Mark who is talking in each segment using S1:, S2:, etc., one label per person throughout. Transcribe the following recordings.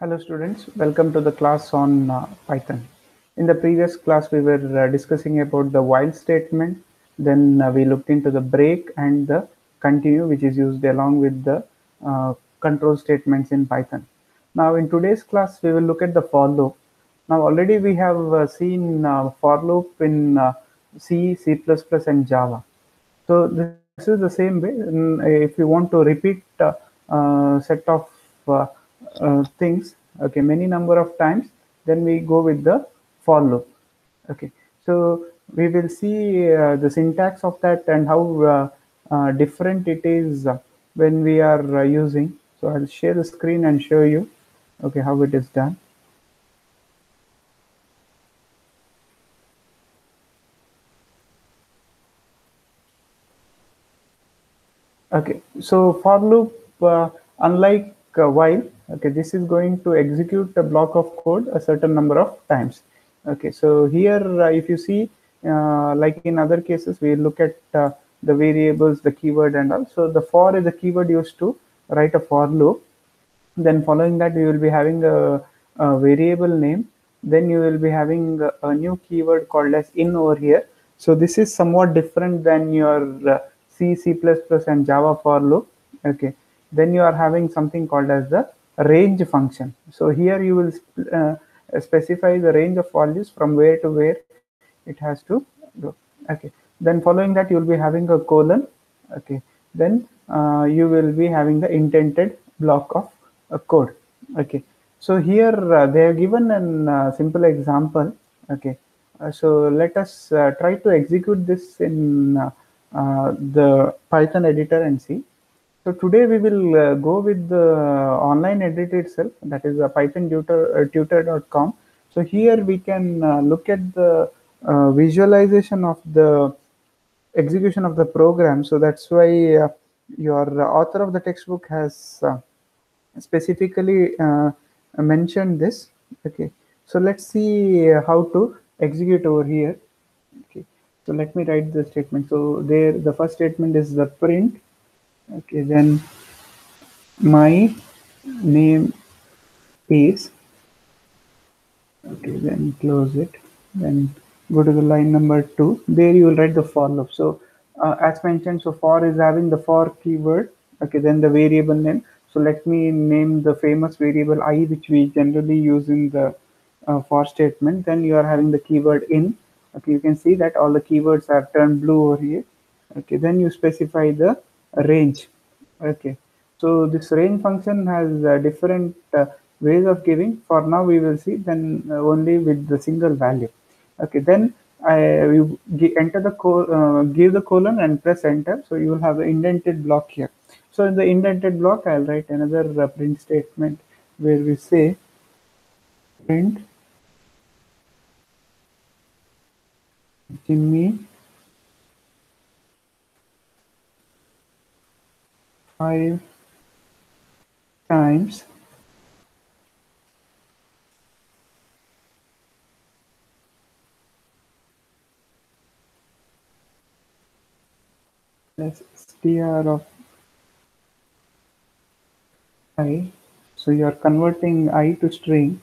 S1: Hello students, welcome to the class on Python. In the previous class we were discussing about the while statement, then we looked into the break and the continue, which is used along with the control statements in Python. Now in today's class we will look at the for loop. Now already we have seen for loop in C, C++ and Java. So this is the same way. If you want to repeat set of uh, things, okay, many number of times, then we go with the for loop. Okay, so we will see the syntax of that and how different it is when we are using. So I'll share the screen and show you, okay, how it is done. Okay, so for loop, unlike while, okay, this is going to execute a block of code a certain number of times. Okay, so here, if you see, like in other cases, we look at the variables, the keyword, and all. So the for is a keyword used to write a for loop. Then following that, you will be having a variable name. Then you will be having a new keyword called as in over here. So this is somewhat different than your C, C++ and Java for loop. Okay. Then you are having something called as the range function. So here you will specify the range of values from where to where it has to go. Okay. Then following that, you will be having a colon. Okay. Then you will be having the indented block of code. Okay, so here they have given an simple example. Okay, so let us try to execute this in the Python editor and see. So today we will go with the online editor itself, that is Python tutor.com. So here we can look at the visualization of the execution of the program. So that's why your author of the textbook has specifically mentioned this. Okay, so let's see how to execute over here. Okay, so let me write the statement. So there the first statement is the print. Okay, then my name is, okay, then close it, then go to the line number 2. There you will write the for loop. So as mentioned, so for is having the for keyword. Okay, then the variable name. So let me name the famous variable I, which we generally use in the for statement. Then you are having the keyword in. Okay, you can see that all the keywords are turned blue over here. Okay, then you specify the range. Okay, so this range function has different ways of giving. For now we will see then only with the single value. Okay, then you enter the give the colon and press enter. So you will have an indented block here. So in the indented block, I'll write another print statement where we say print Jimmy 5 times plus str of I. So you are converting I to string.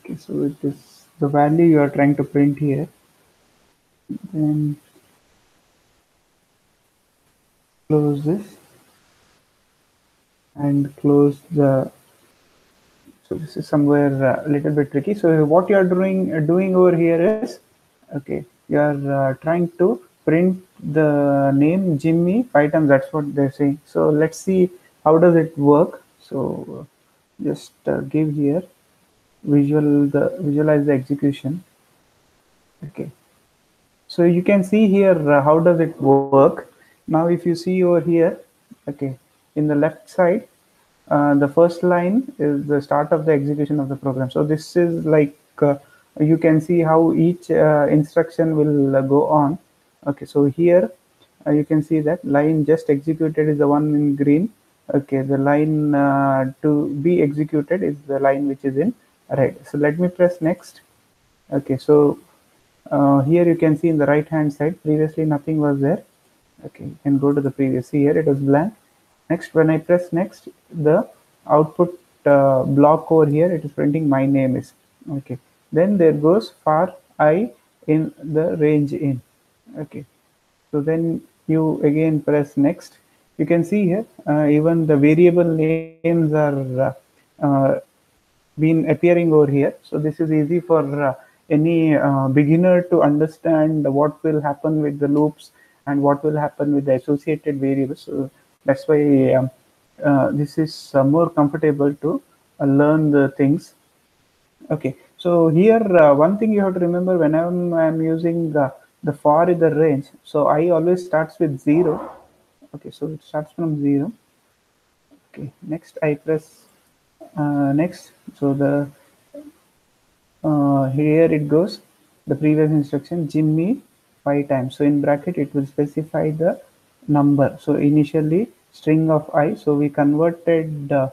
S1: Okay, so it is the value you are trying to print here. Then close this and close the. So this is somewhere a little bit tricky. So what you are doing over here is, okay, you are trying to print the name Jimmy 5 times. That's what they're saying. So let's see how does it work. So just give here visualize the execution. Okay, so you can see here how does it work. Now if you see over here, okay, in the left side, the first line is the start of the execution of the program. So this is like you can see how each instruction will go on. Okay, so here you can see that line just executed is the one in green. Okay, the line to be executed is the line which is in red. So let me press next. Okay, so here you can see in the right hand side, previously nothing was there. Okay, you can go to the previous. See here it was blank. Next, when I press next, the output block over here, it is printing my name is. Okay, then there goes for I in the range in. Okay, so then you again press next. You can see here even the variable names are been appearing over here. So this is easy for any beginner to understand what will happen with the loops and what will happen with the associated variables. So that's why this is more comfortable to learn the things. Okay, so here one thing you have to remember when I'm using the for in the range, so I always starts with 0. Okay, so it starts from 0. Okay, next I press next. So the here it goes, the previous instruction Jimmy 5 times. So in bracket it will specify the number. So initially string of I, so we converted the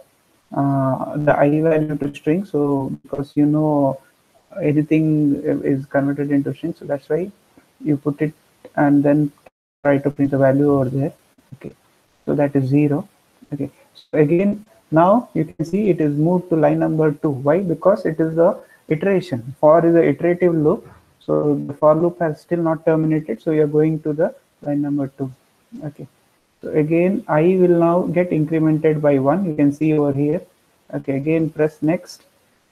S1: I value to string. So because you know anything is converted into string, so that's why you put it and then try to print the value over there. Okay, so that is 0. Okay, so again now you can see it is moved to line number 2. Why? Because it is the iteration. For is a iterative loop, so the for loop has still not terminated, so you are going to the line number 2. Okay, so again I will now get incremented by 1. You can see over here. Okay, again press next.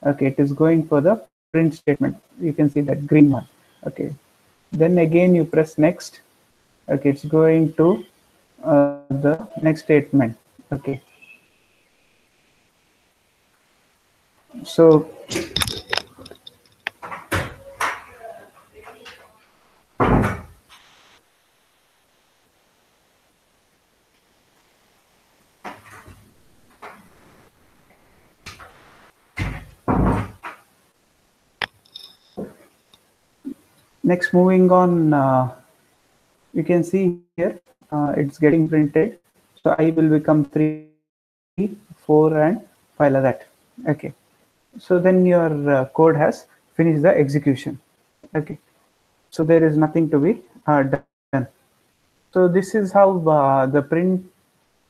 S1: Okay, it is going for the print statement. You can see that green one. Okay, then again you press next. Okay, it's going to the next statement. Okay, so next moving on, you can see here it's getting printed. So I will become 3, 4 and 5 like that. Okay, so then your code has finished the execution. Okay, so there is nothing to be done. So this is how the print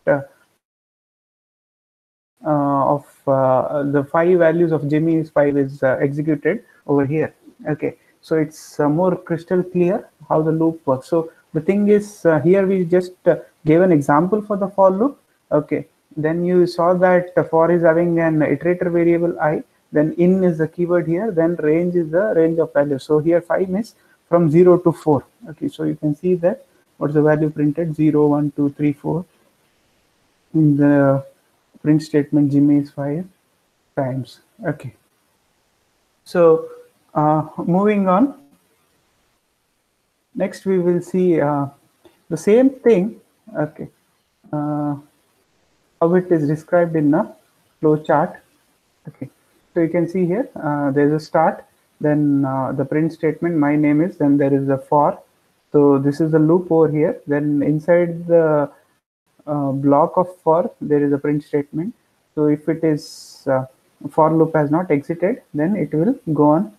S1: uh, of the 5 values of Jimmy is 5 is executed over here. Okay, so it's more crystal clear how the loop works. So the thing is here we just gave an example for the for loop. Okay, then you saw that for is having an iterator variable I, then in is the keyword here, then range is the range of values. So here 5 is from 0 to 4. Okay, so you can see that what's the value printed, 0, 1, 2, 3, 4. In the print statement Jimmy is 5 times. Okay, so moving on, next we will see the same thing. Okay, how it is described in a flow chart. Okay, so you can see here there's a start, then the print statement my name is, then there is a for. So this is the loop over here, then inside the block of for there is a print statement. So if it is for loop has not exited, then it will go on.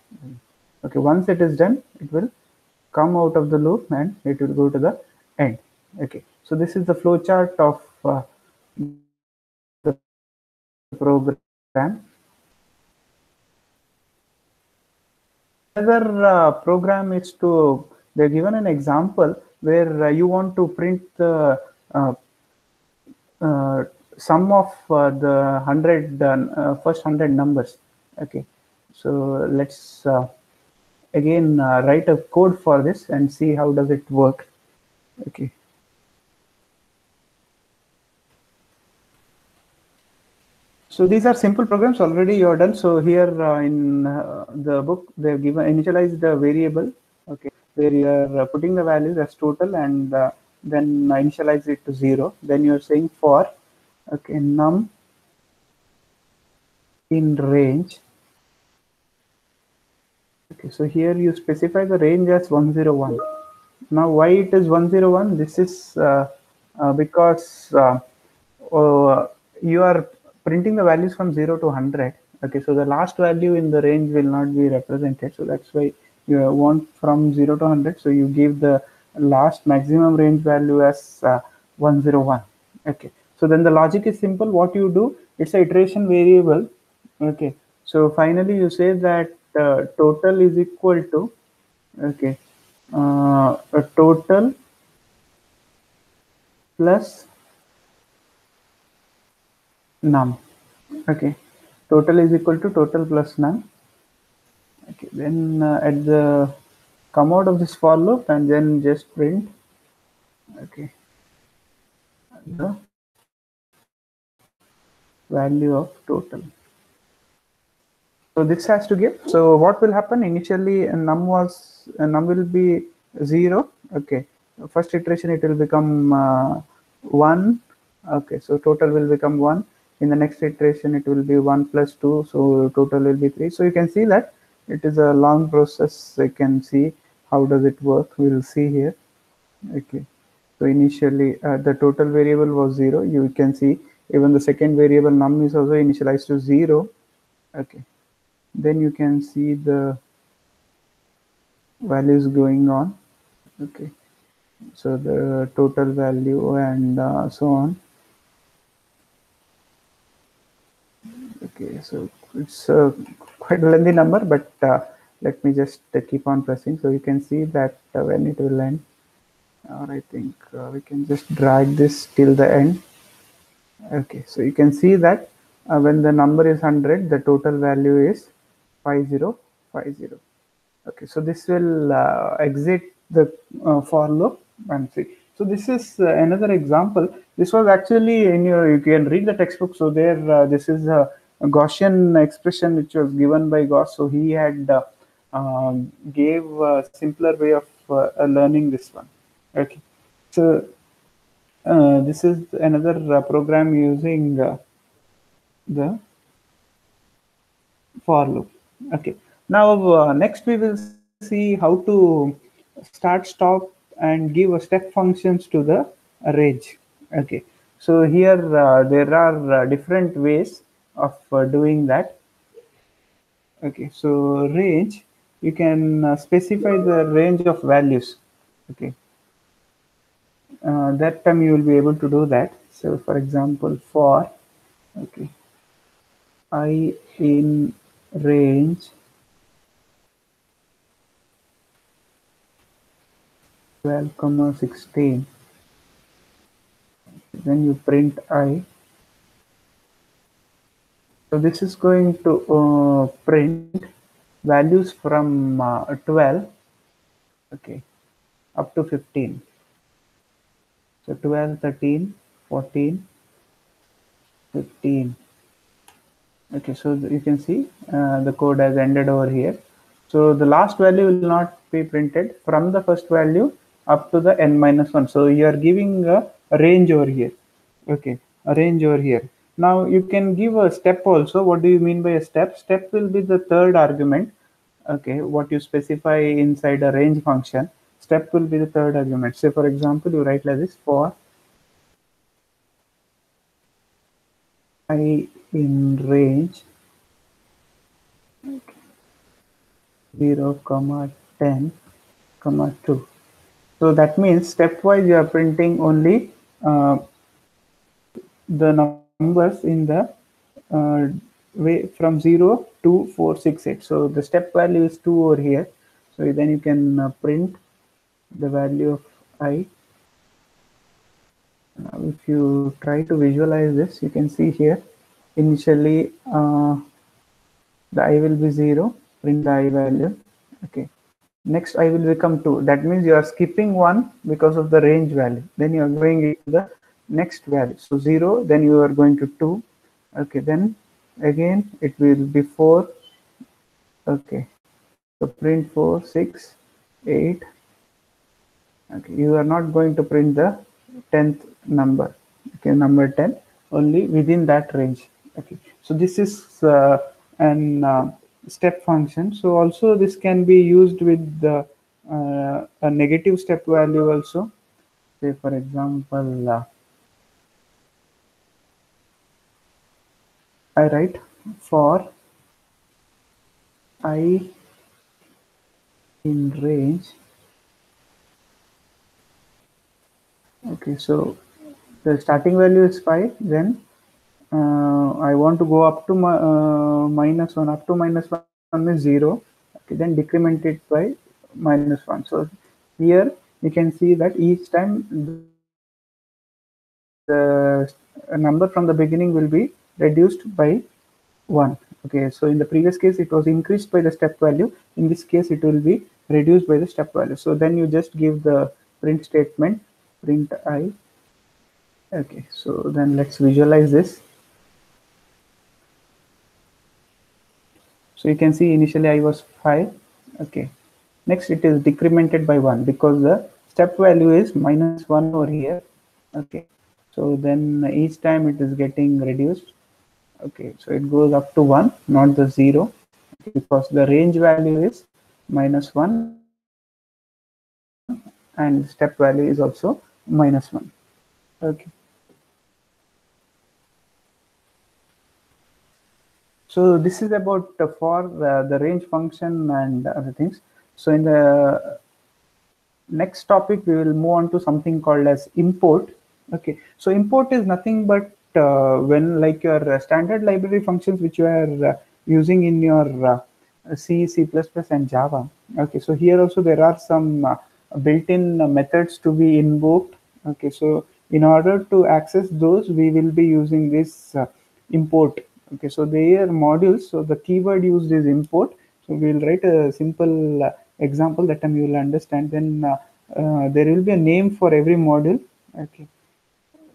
S1: Okay, once it is done, it will come out of the loop and it will go to the end. Okay, so this is the flow chart of the program. Another program is to, they're given an example where you want to print the sum of the 100 first 100 numbers. Okay, so let's again write a code for this and see how does it work. Okay, so these are simple programs already you are done. So here in the book they've given initialize the variable. Okay, where you are putting the values as total and then initialize it to 0. Then you're saying for, okay, num in range. Okay, so here you specify the range as 101. Now why it is 101? This is because you are printing the values from 0 to 100. Okay, so the last value in the range will not be represented. So that's why you want from 0 to 100. So you give the last maximum range value as 101. Okay, So then the logic is simple. What you do, it's a iteration variable. Okay. So finally you say that total is equal to, okay, a total plus num. Okay. Total is equal to total plus num. Okay. Then at the come out of this for loop and then just print, okay, the value of total. So this has to give. So what will happen initially? Num will be 0. Okay. First iteration it will become 1. Okay. So total will become 1. In the next iteration it will be 1 plus 2. So total will be 3. So you can see that it is a long process. I can see how does it work. We will see here. Okay. So initially the total variable was 0. You can see even the second variable num is also initialized to 0. Okay. Then you can see the values going on. Okay. So the total value and so on. Okay. So it's quite a lengthy number, but let me just keep on pressing. So you can see that when it will end, or I think we can just drag this till the end. Okay, so you can see that when the number is 100, the total value is 5050. Okay, so this will exit the for loop and see. So this is another example. This was actually in your, you can read the textbook. So there, this is a Gaussian expression which was given by Gauss. So he had gave a simpler way of learning this one. Okay, so this is another program using the for loop. Okay. Now next we will see how to start, stop, and give a step functions to the range. Okay. So here there are different ways of doing that. Okay. So range, you can specify the range of values. Okay. That time you will be able to do that. So for example, for, okay, I in range 12 comma 16, then you print I. So this is going to print values from 12, okay, up to 15. So 12, 13, 14, 15. Okay, so you can see the code has ended over here. So the last value will not be printed from the first value up to the n minus 1. So you are giving a range over here. Okay, a range over here. Now you can give a step also. What do you mean by a step? Step will be the third argument. Okay, what you specify inside a range function. Step will be the third argument. Say for example, you write like this: for I in range 0 comma 10 comma 2. So that means stepwise you are printing only the numbers in the uh, way from 0 to 468. So the step value is 2 over here. So then you can print the value of I. Now if you try to visualize this, you can see here initially the I will be 0, print the I value. Okay, next I will become 2. That means you are skipping 1 because of the range value. Then you are going into the next value. So 0, then you are going to 2. Okay, then again it will be 4. Okay, so print 4, 6, 8. Okay, you are not going to print the 10th number. Okay, number 10 only within that range. Okay, so this is an step function. So also this can be used with the a negative step value also. Say for example, I write for I in range. Okay, so the starting value is 5, then I want to go up to minus 1. Up to minus 1 is 0. Okay, then decrement it by minus 1. So here you can see that each time the number from the beginning will be reduced by 1. Okay, so in the previous case it was increased by the step value. In this case it will be reduced by the step value. So then you just give the print statement, print I. Okay, so then let's visualize this. So you can see initially I was 5. Okay, next it is decremented by 1 because the step value is minus 1 over here. Okay, so then each time it is getting reduced. Okay, so it goes up to 1, not the 0, because the range value is minus 1 and step value is also minus 1. Okay, so this is about for the range function and other things. So in the next topic we will move on to something called as import. Okay, so import is nothing but when like your standard library functions which you are using in your C, C++ and Java. Okay, so here also there are some built-in methods to be invoked. Okay, so in order to access those we will be using this import. Okay, so they are modules, so the keyword used is import. So we will write a simple example that time you will understand. Then there will be a name for every module. Okay,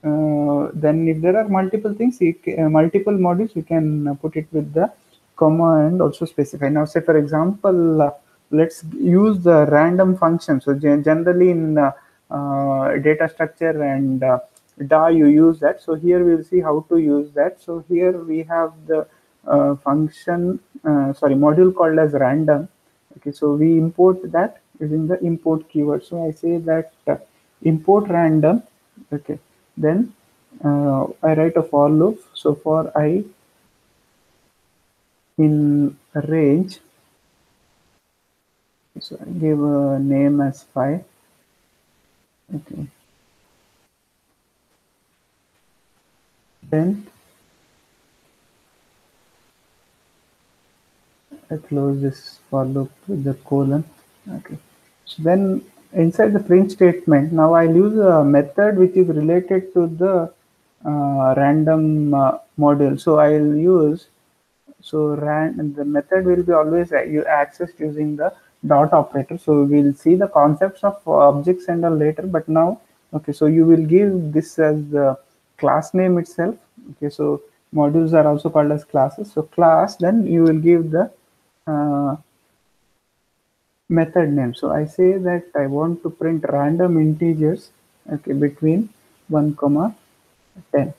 S1: then if there are multiple things, multiple modules, you can put it with the comma and also specify. Now say for example, let's use the random function. So generally in data structure and DA you use that. So here we will see how to use that. So here we have the module called as random. Okay, so we import that using the import keyword. So I say that import random. Okay, then I write a for loop. So for I in range, so I give a name as 5. Okay, then I close this for loop with the colon. Okay, so then inside the print statement, now I'll use a method which is related to the random module. So I'll use, so the method will be always you accessed using the dot operator. So we'll see the concepts of objects and all later, but now, okay, so you will give this as the class name itself. Okay, so modules are also called as classes. So class, then you will give the uh, method name. So I say that I want to print random integers, okay, between 1 comma 10.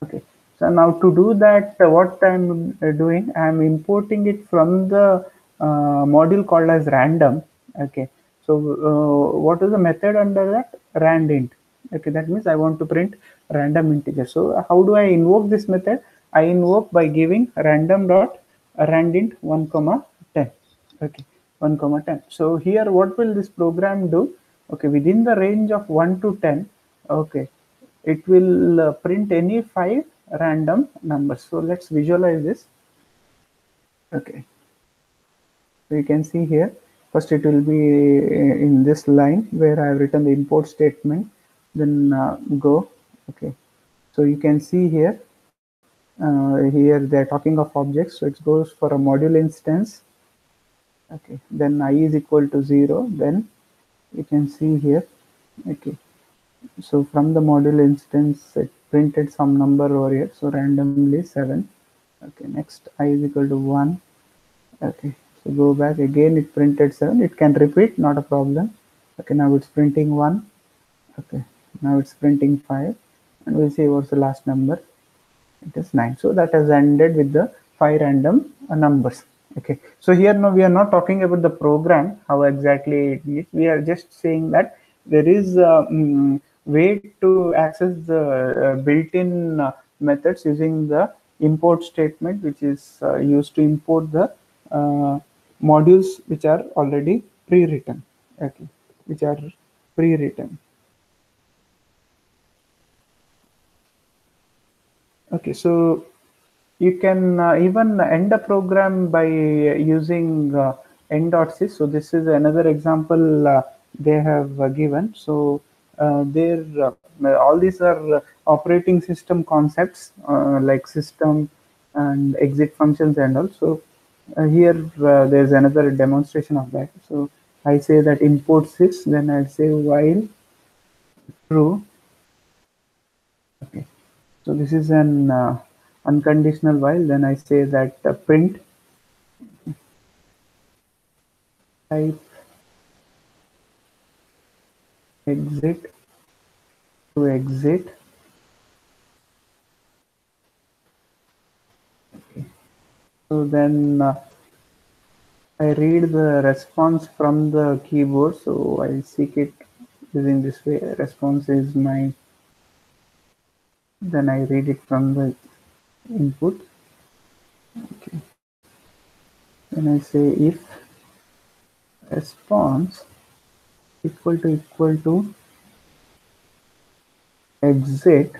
S1: Okay, so now to do that, what I'm doing, I'm importing it from the module called as random. Okay, so what is the method under that? Randint. Okay, that means I want to print random integer. So how do I invoke this method? I invoke by giving random dot randint 1 comma 10. Okay, 1 comma 10. So here what will this program do? Okay, within the range of 1 to 10, okay, it will print any 5 random numbers. So let's visualize this. Okay, so you can see here, first it will be in this line where I have written the import statement, then go. Okay, so you can see here, here they're talking of objects, so it goes for a module instance. Okay, then I is equal to 0, then you can see here. Okay, so from the module instance it printed some number over here, so randomly 7. Okay, next I is equal to 1. Okay, so go back again, it printed 7. It can repeat, not a problem. Okay, now it's printing 1. Okay, now it's printing 5, and we'll see what's the last number. It is 9. So that has ended with the 5 random numbers. Okay, so here now we are not talking about the program, how exactly it is. We are just saying that there is a way to access the built-in methods using the import statement, which is used to import the modules which are already pre-written. Okay, which are pre-written. Okay, so you can even end a program by using end.sys. So this is another example they have given. So there, all these are operating system concepts like system and exit functions and all. So here there's another demonstration of that. So I say that import sys, then I say while true. Okay. So this is an unconditional while. Then I say that print type exit to exit. So then I read the response from the keyboard. So I seek it using this way. Response is my. Then I read it from the input. Okay. Then I say if response equal to exit.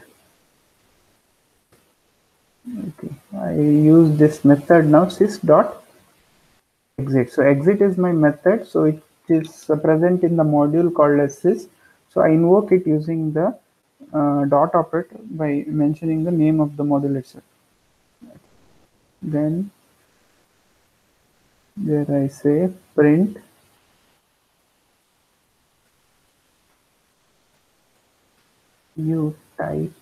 S1: Okay. I use this method now sys dot exit. So exit is my method. So it is present in the module called as sys. So I invoke it using the dot operator by mentioning the name of the module itself. Then there I say print you type.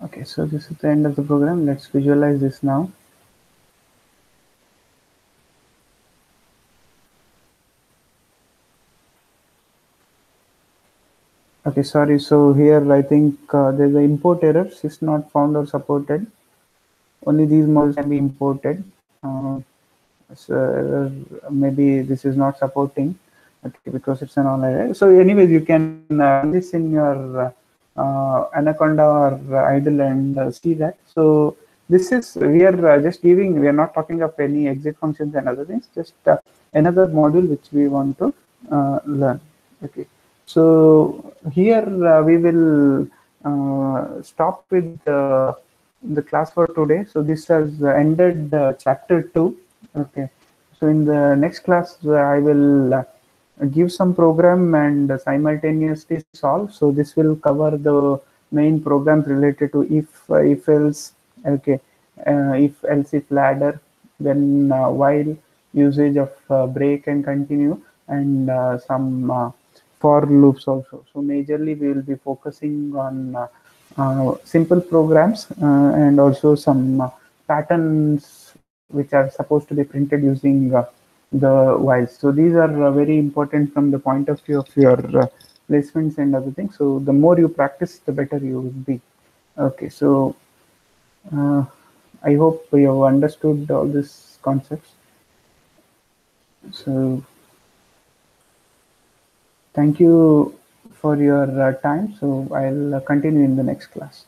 S1: Okay, so this is the end of the program. Let's visualize this now. Okay, sorry. So here I think there's an import error. Is not found or supported. Only these modules can be imported. So maybe this is not supporting. Okay, because it's an online. So anyways, you can run this in your Anaconda or Idle and see that. So this is, we are just giving, we are not talking of any exit functions and other things, just another module which we want to learn. Okay. So here we will stop with the class for today. So this has ended chapter 2. Okay. So in the next class, I will give some program and simultaneously solve. So this will cover the main programs related to if else, okay, if else if ladder, then while, usage of break and continue, and some for loops also. So majorly we will be focusing on simple programs and also some patterns which are supposed to be printed using the whiles. So these are very important from the point of view of your placements and other things. So the more you practice, the better you will be. Okay, so uh, I hope you have understood all these concepts. So thank you for your time. So I'll continue in the next class.